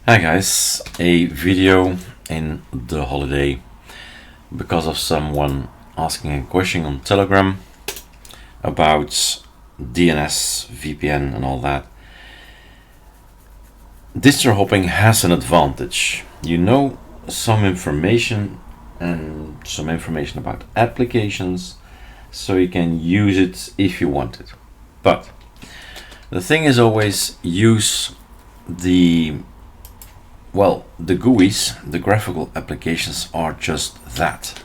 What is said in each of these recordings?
Hi guys, a video in the holiday because of someone asking a question on Telegram about DNS, VPN and all that. Distro hopping has an advantage. You know some information and some information about applications, so you can use it if you want it. But the thing is always use the GUIs, the graphical applications, are just that.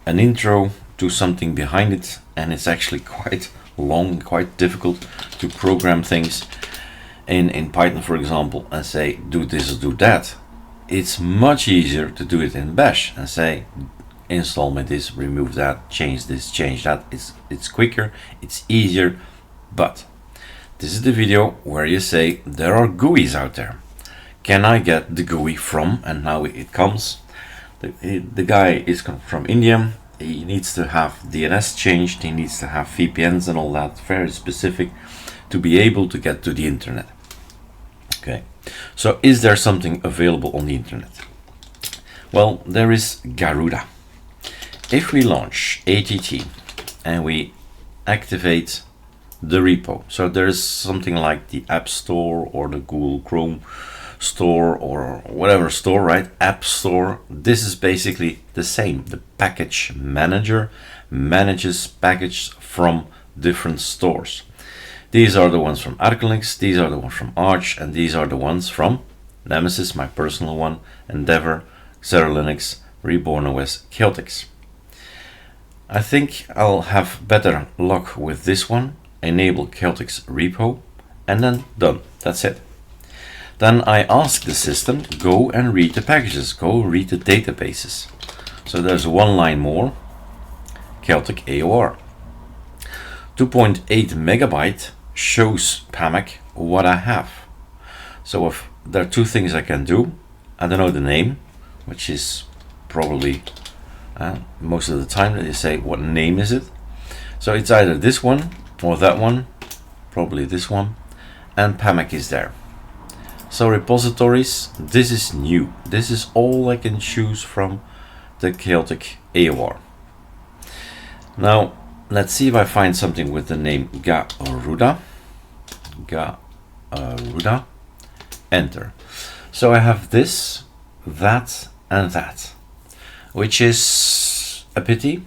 An intro to something behind it, and it's actually quite long, quite difficult to program things in Python, for example, and say do this or do that. It's much easier to do it in Bash and say install me this, remove that, change this, change that. It's quicker, it's easier, but this is the video where you say there are GUIs out there. Can I get the GUI from, and now it comes. The guy is from India. He needs to have DNS changed, he needs to have VPNs and all that, very specific, to be able to get to the internet. Okay, so is there something available on the internet? Well, there is Garuda. If we launch ATT and we activate the repo, so there is something like the App Store or the Google Chrome Store or whatever store, right? App Store. This is basically the same. The package manager manages packages from different stores. These are the ones from ArcoLinux, these are the ones from Arch, and these are the ones from Nemesis, my personal one, Endeavor, XeraLinux, Reborn OS, Chaotix. I think I'll have better luck with this one. Enable Chaotix repo, and then done. That's it. Then I ask the system, go and read the packages, go read the databases. So there's one line more, Chaotic AOR. 2.8 megabyte shows pacman what I have. So if there are two things I can do, I don't know the name, which is probably most of the time that you say what name is it. So it's either this one or that one, probably this one, and pacman is there. So repositories, this is new. This is all I can choose from the Chaotic AOR. Now, let's see if I find something with the name Garuda. Garuda. Enter. So I have this, that, and that, which is a pity,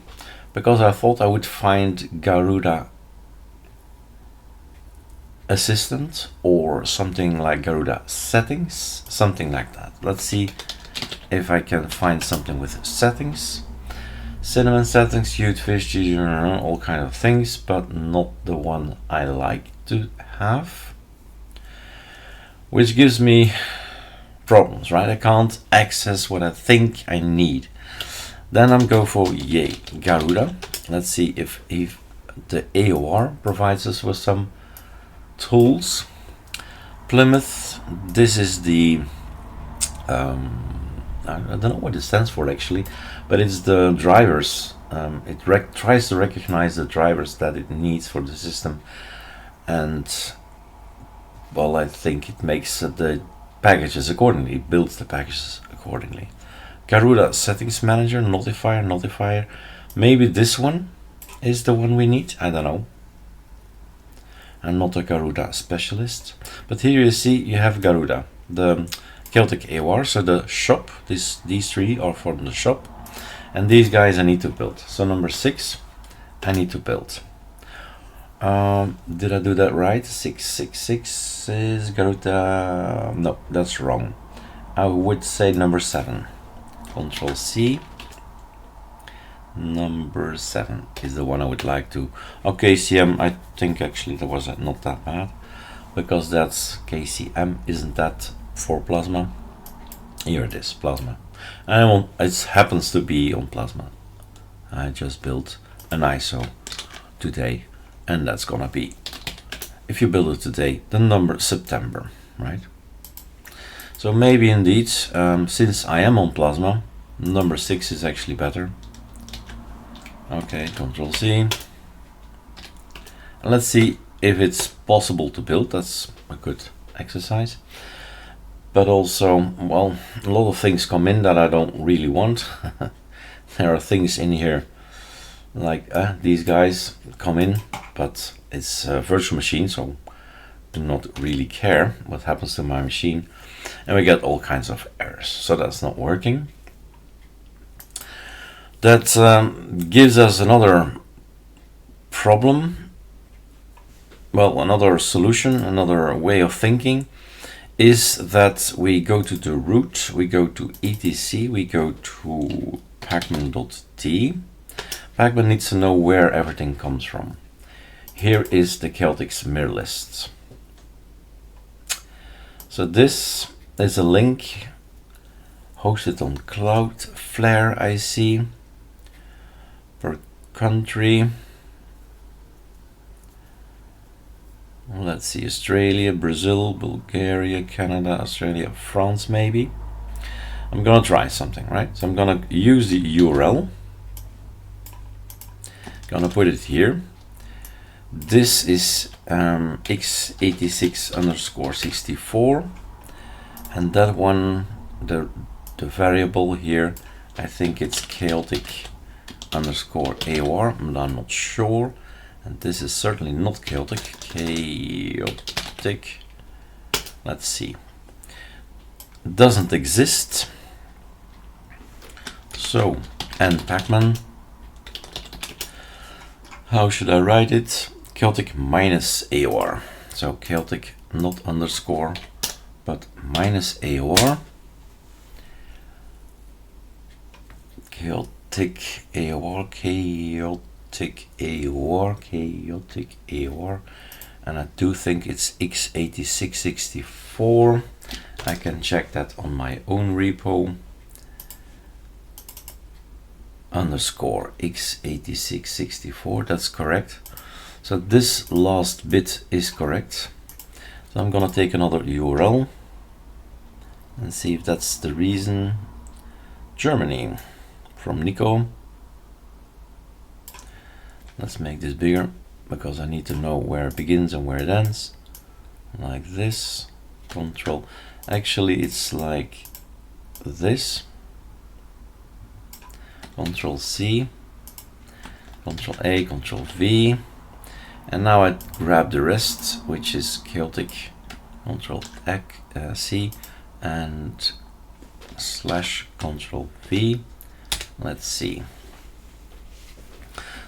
because I thought I would find garuda-assistant or something like Garuda settings, something like that. Let's see if I can find something with settings. Cinnamon settings, cute fish, all kind of things, but not the one I like to have, which gives me problems, right? I can't access what I think I need. Then I'm go for Garuda. Let's see if the AOR provides us with some tools. Plymouth, this is the I don't know what it stands for actually, but it's the drivers. It tries to recognize the drivers that it needs for the system, and well, I think it makes the packages accordingly, it builds the packages accordingly. Garuda settings manager, notifier, maybe this one is the one we need, I don't know. I'm not a Garuda specialist, but here you see you have Garuda, the Chaotic AOR, so the shop, these three are from the shop, and these guys I need to build. So number 6 I need to build. Did I do that right? 666 is Garuda, no, that's wrong. I would say number 7. Control C. Number 7 is the one I would like to. Okay, KCM, I think actually that was not that bad, because that's KCM, isn't that for Plasma? Here it is, Plasma. And it happens to be on Plasma. I just built an ISO today, and that's gonna be, if you build it today, the number September, right? So maybe indeed, since I am on Plasma, number 6 is actually better. Okay, Control C. And let's see if it's possible to build. That's a good exercise. but also, well, a lot of things come in that I don't really want. There are things in here like these guys come in, but it's a virtual machine, so do not really care what happens to my machine, and we get all kinds of errors, so that's not working. That gives us another problem, well, another solution, another way of thinking, is that we go to the root, we go to etc, we go to pacman.d. Pacman needs to know where everything comes from. Here is the chaotic-mirrorlist. So this is a link hosted on Cloudflare, I see, per country. Let's see, Australia, Brazil, Bulgaria, Canada, Australia, France maybe. I'm gonna try something, right? So I'm gonna use the URL. Gonna put it here. This is x86_64, and that one, the variable here, I think it's chaotic_AOR, but I'm not sure. And this is certainly not chaotic. Chaotic. Let's see. It doesn't exist. So, and pacman. How should I write it? Chaotic minus AOR. So chaotic, not underscore, but minus AOR. Chaotic AOR, chaotic AOR, chaotic AOR, and I do think it's x8664. I can check that on my own repo. Underscore x8664, that's correct. So this last bit is correct. So I'm gonna take another URL and see if that's the reason. Germany, from Nico. Let's make this bigger because I need to know where it begins and where it ends. Like this. Control. Actually, it's like this. Control C, Control A, Control V, and now I grab the rest, which is chaotic, Control C and / Control V. Let's see.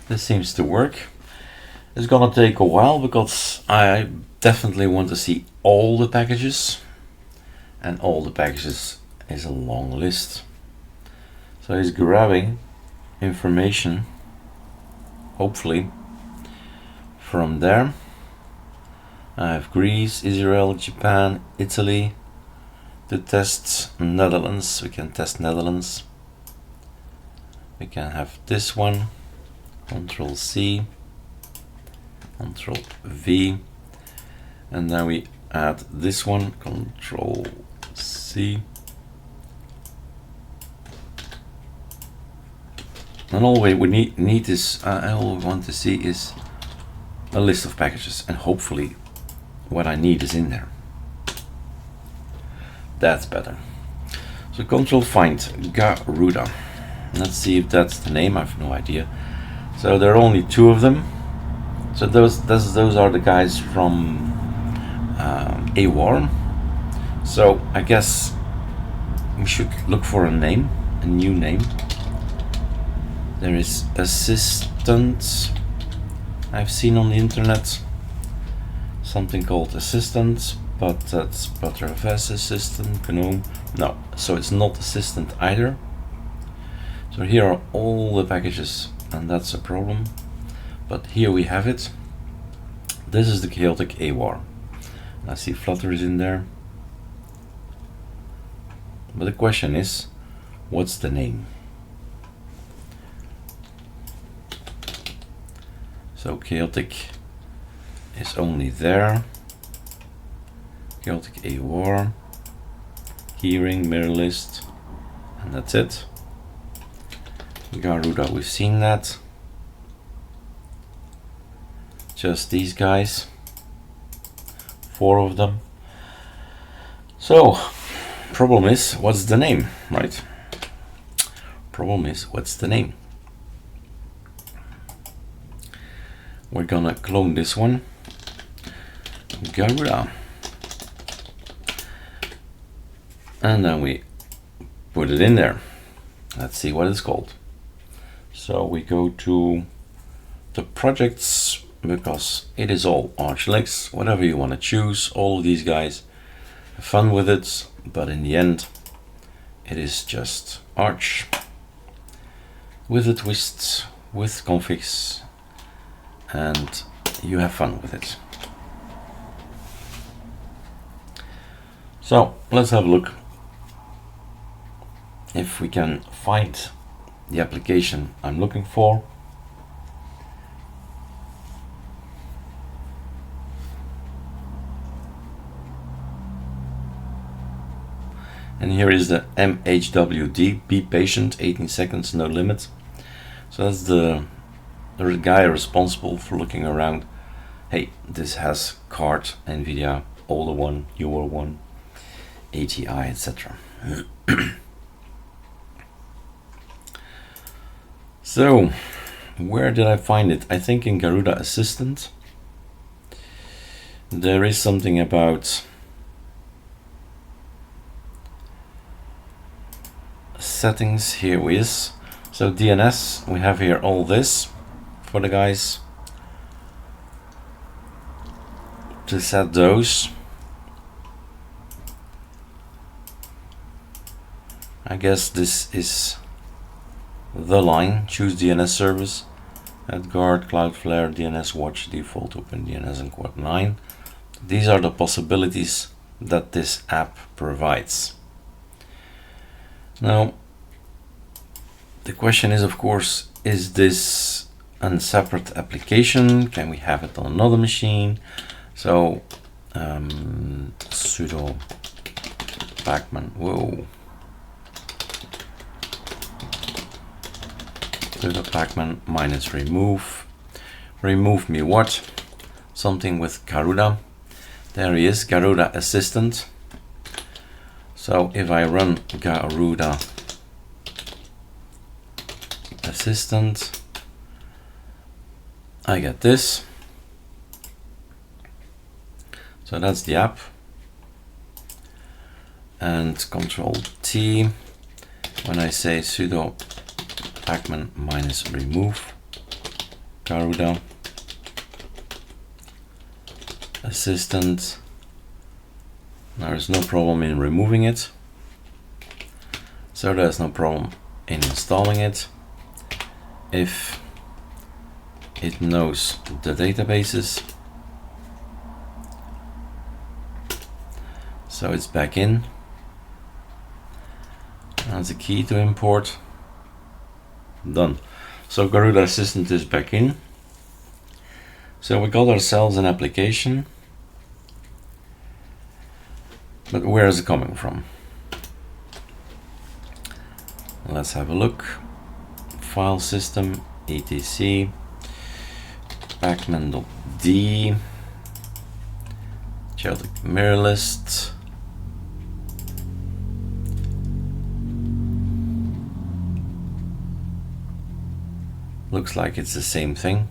This seems to work. It's gonna take a while because I definitely want to see all the packages, and all the packages is a long list. So he's grabbing information, hopefully, from there. I have Greece, Israel, Japan, Italy. To test Netherlands, we can test Netherlands. We can have this one, Control C, Control V, and then we add this one, Control C. And all we need is, all we want to see is a list of packages, and hopefully what I need is in there. That's better. So Control find Garuda. Let's see if that's the name. I have no idea. So there are only 2 of them. So those are the guys from AOR. So I guess we should look for a name, a new name. There is assistant. I've seen on the internet something called assistant, but that's ButterFS assistant, GNOME. No, so it's not assistant either. So here are all the packages, and that's a problem. But here we have it. This is the chaotic AOR. I see Flutter is in there. But the question is, what's the name? So chaotic is only there. Chaotic AOR, hearing, mirror list, and that's it. Garuda, we've seen that. Just these guys, 4 of them. So problem is, what's the name, right? Problem is, what's the name? We're gonna clone this one, Garuda, and then we put it in there. Let's see what it's called. So we go to the projects, because it is all ArcoLinux, whatever you want to choose. All of these guys have fun with it, but in the end it is just Arch with the twists, with configs, and you have fun with it. So let's have a look if we can find the application I'm looking for. And here is the MHWD, be patient, 18 seconds, no limit. So that's the guy responsible for looking around. Hey, this has card, NVIDIA, older one, newer one, ATI, etc. So, where did I find it? I think in garuda-assistant. There is something about settings. Here is. So DNS, we have here all this for the guys to set those. I guess this is the line. Choose DNS service, AdGuard, Cloudflare, DNS Watch, default, Open DNS, and Quad 9. These are the possibilities that this app provides. Now, the question is, of course, is this a separate application? Can we have it on another machine? So, sudo pacman, sudo pacman remove me what? Something with Garuda. There he is, garuda-assistant. So if I run garuda-assistant, I get this. So that's the app. And Control T, when I say sudo pacman remove Garuda assistant, there is no problem in removing it, so there's no problem in installing it if it knows the databases. So it's back in. That's a key to import. Done. So garuda-assistant is back in. So we got ourselves an application. But where is it coming from? Let's have a look. File system, etc, pacman.d, chaotic-mirrorlist. Looks like it's the same thing.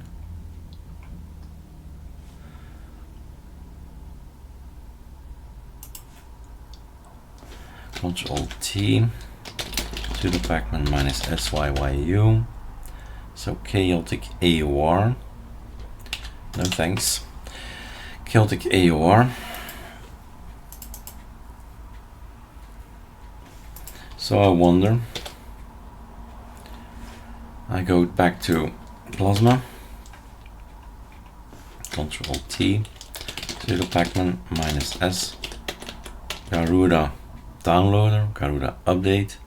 Control T, sudo pacman -syu. So chaotic AUR. No thanks. Chaotic AUR. So I wonder. I go back to Plasma. Control T, sudo pacman -s, Garuda downloader, Garuda update,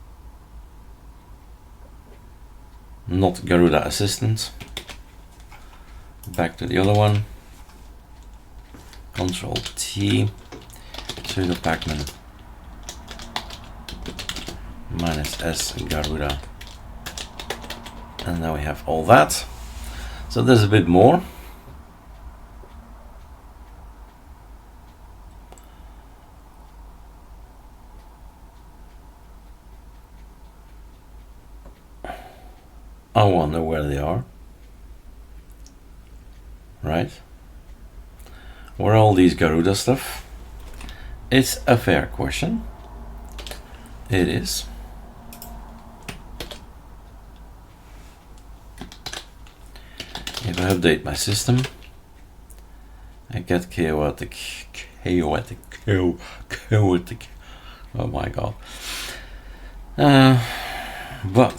not garuda-assistant. Back to the other one. Control T, sudo pacman -s Garuda, and now we have all that. So there's a bit more. I wonder where they are. Right? Where are all these Garuda stuff? It's a fair question. It is. If I update my system, I get chaotic. Oh my god. But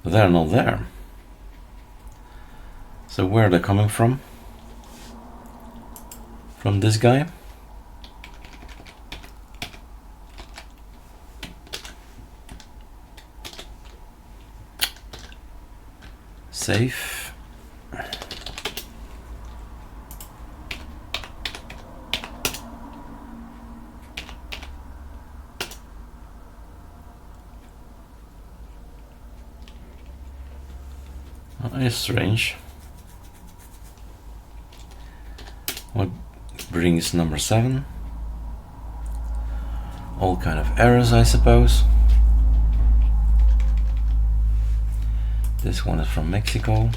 they're not there. So where are they coming from? From this guy? Safe. It's strange. What brings number 7? All kind of errors, I suppose. This one is from Mexico.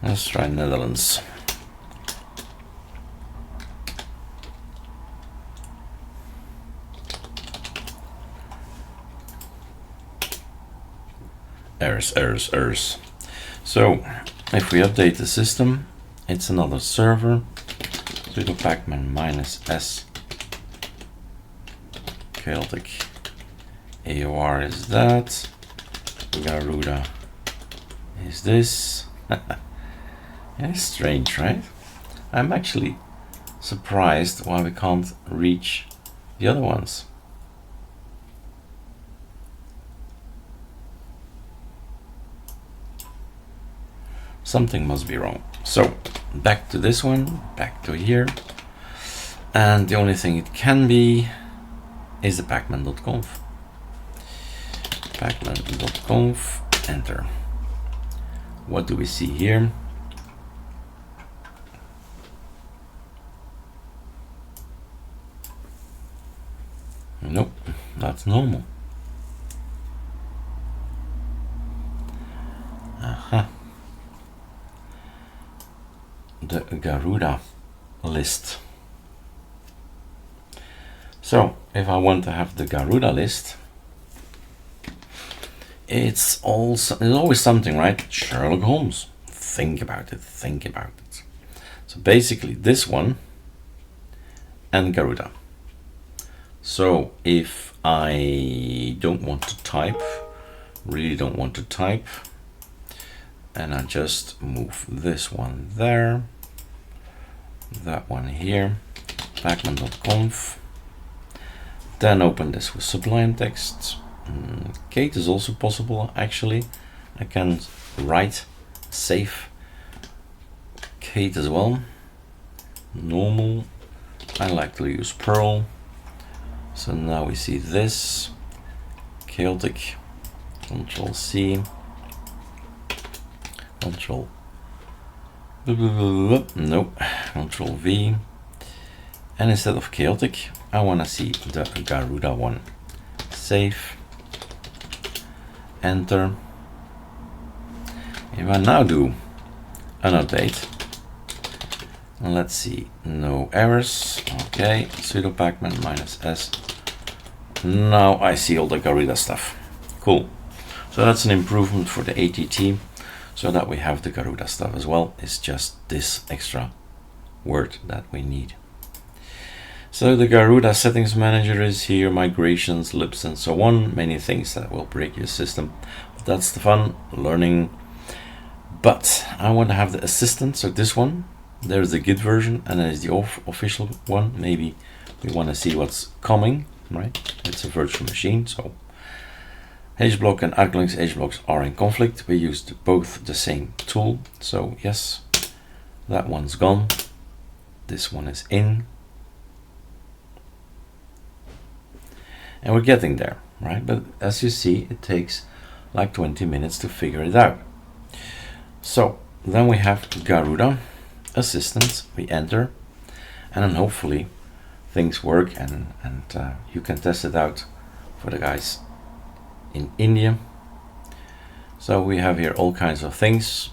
Let's try Netherlands. Errors. So if we update the system, it's another server. Sudo pacman -s. Chaotic AOR is that. Garuda is this. It's strange, right? I'm actually surprised why we can't reach the other ones. Something must be wrong. So back to this one, back to here. And the only thing it can be is the pacman.conf. Pacman.conf, enter. What do we see here? Nope, that's normal. Aha. The Garuda list. So if I want to have the Garuda list, it's always something, right? Sherlock Holmes. Think about it. So basically this one and Garuda. So if I don't want to type, really don't want to type, and I just move this one there, that one here, pacman.conf, then open this with Sublime Text. Kate is also possible, actually. I can write safe Kate as well. Normal. I like to use Perl. So now we see this. Chaotic. Control C. Control. Nope. Control V. And instead of chaotic, I want to see the Garuda one. Save. Enter. If I now do an update, let's see, no errors. Okay, sudo pacman -s. Now I see all the Garuda stuff. Cool. So that's an improvement for the ATT, so that we have the Garuda stuff as well. It's just this extra word that we need. So the Garuda settings manager is here, migrations, libs, and so on. Many things that will break your system. But that's the fun, learning. But I want to have the assistant, so this one. There's the Git version, and there's the official one. Maybe we want to see what's coming, right? It's a virtual machine, so HBlock and ArcoLinux HBlocks are in conflict. We used both the same tool, so yes, that one's gone. This one is in. And we're getting there. right? But as you see, it takes like 20 minutes to figure it out. So then we have garuda-assistant, we enter, and then hopefully things work, and you can test it out for the guys in India. So we have here all kinds of things.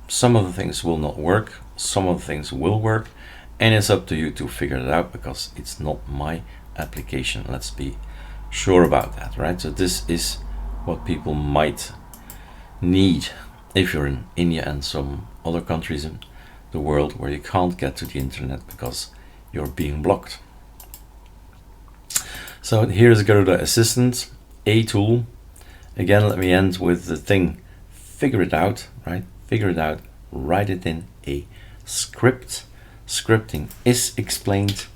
Some of the things will not work, some of the things will work, and it's up to you to figure it out, because it's not my application. Let's be sure about that, right? So this is what people might need if you're in India and some other countries in the world where you can't get to the internet because you're being blocked. So here's garuda-assistant, a tool. Again, let me end with the thing, figure it out, right? Figure it out, write it in a script. Scripting is explained.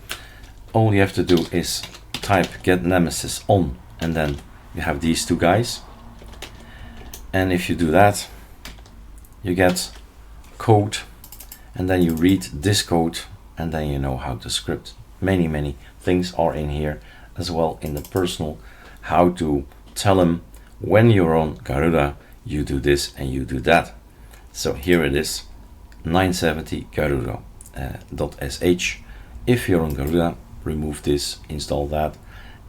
All you have to do is type get nemesis on, and then you have these two guys. And if you do that, you get code, and then you read this code, and then you know how to script. Many things are in here as well, in the personal, how to tell them when you're on Garuda, you do this and you do that. So here it is, 970 garuda.sh. If you're on Garuda, remove this, install that,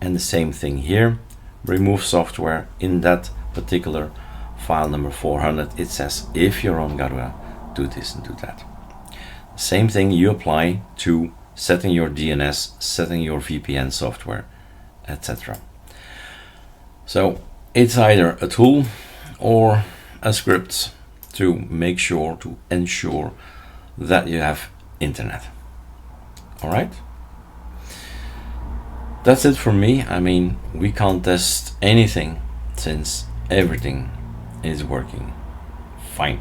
and the same thing here, remove software. In that particular file number 400, it says if you're on Garuda, do this and do that. Same thing you apply to setting your DNS, setting your VPN software, etc. So it's either a tool or a script to make sure, to ensure that you have internet. All right, that's it for me. I mean, we can't test anything since everything is working fine.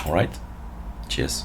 All right, cheers.